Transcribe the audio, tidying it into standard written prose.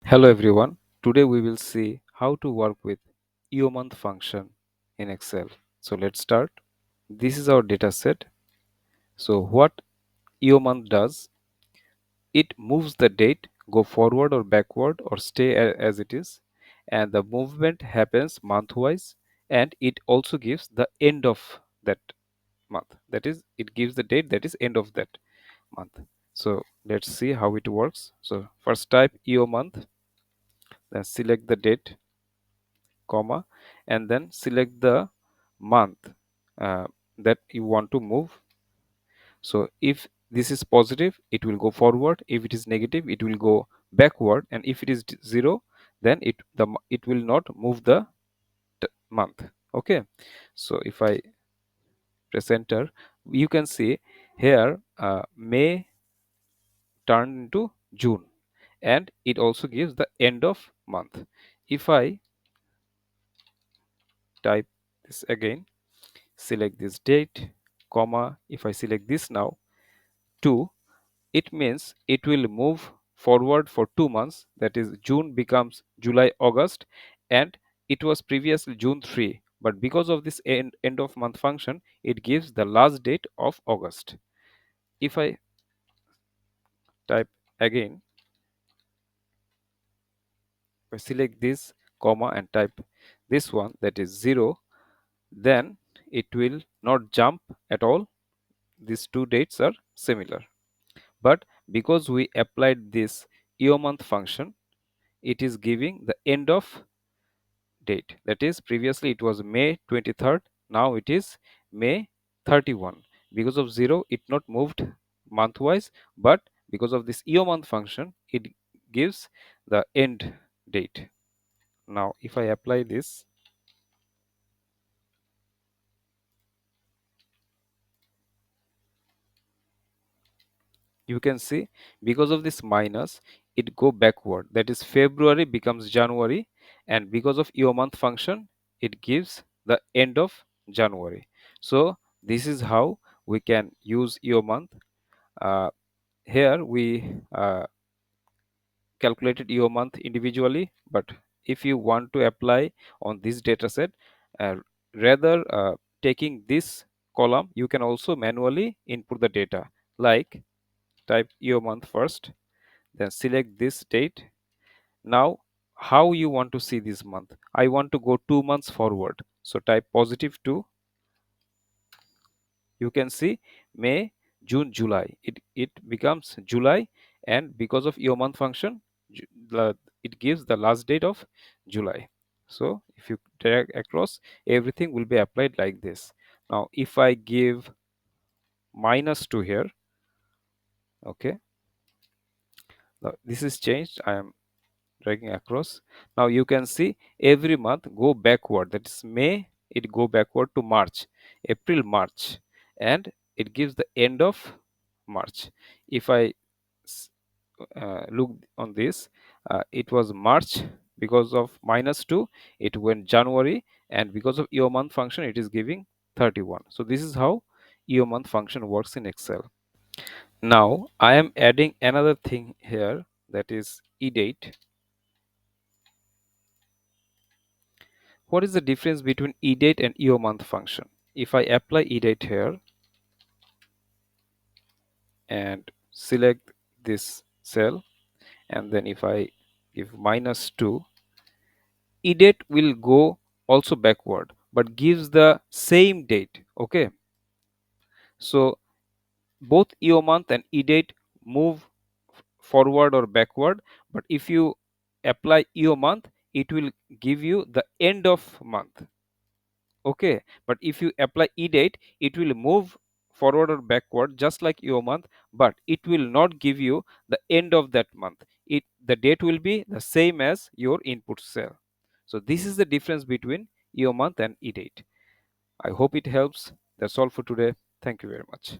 Hello everyone. Today we will see how to work with EOMONTH function in Excel. So let's start. This is our data set. So what EOMONTH does, it moves the date, go forward or backward or stay as it is, and the movement happens month wise, and it also gives the end of that month. That is, it gives the date that is end of that month. So let's see how it works. So first type EOMONTH, then select the date, comma, and then select the month uh, that you want to move. So if this is positive, it will go forward. If it is negative, it will go backward. And if it is zero, then it will not move the month. Okay. So if I press enter, you can see here May turned into June, and it also gives the end of month. If I type this again, select this date, comma, if I select this now, 2, it means it will move forward for 2 months, that is June becomes July, August, and it was previously June 3, but because of this end of month function, it gives the last date of August. If I type again, if I select this, comma, and type this one, that is 0, then it will not jump at all. These two dates are similar. But because we applied this EOMONTH function, it is giving the end of date. That is, previously it was May 23rd, now it is May 31. Because of 0, it not moved month wise, but because of this EOMONTH function, it gives the end date. Now, if I apply this, you can see because of this minus, it go backward, that is February becomes January, and because of EOMONTH function, it gives the end of January. So this is how we can use EOMONTH. Here we calculated EOMONTH individually, but if you want to apply on this data set, uh, rather taking this column, you can also manually input the data, like type EOMONTH first, then select this date. Now how you want to see this month? I want to go 2 months forward, so type positive 2. You can see May, June, July, it becomes July, and because of your month function, it gives the last date of July. So if you drag across, everything will be applied like this. Now if I give -2 here, okay, now this is changed. I am dragging across. Now you can see every month go backward, that is May, it go backward to March, April, March, and it gives the end of March. If I look on this, it was March, because of -2 it went January, and because of EOMONTH function it is giving 31. So this is how EOMONTH function works in Excel. Now I am adding another thing here, that is eDate. What is the difference between eDate and EOMONTH function? If I apply eDate here and select this cell, and then if I give -2, eDate will go also backward but gives the same date. Okay, so both EOMONTH and eDate move forward or backward, but if you apply EOMONTH, it will give you the end of month. Okay, but if you apply eDate, it will move forward or backward just like your month, but it will not give you the end of that month. The date will be the same as your input cell. So this is the difference between your month and eDate. I hope it helps. That's all for today. Thank you very much.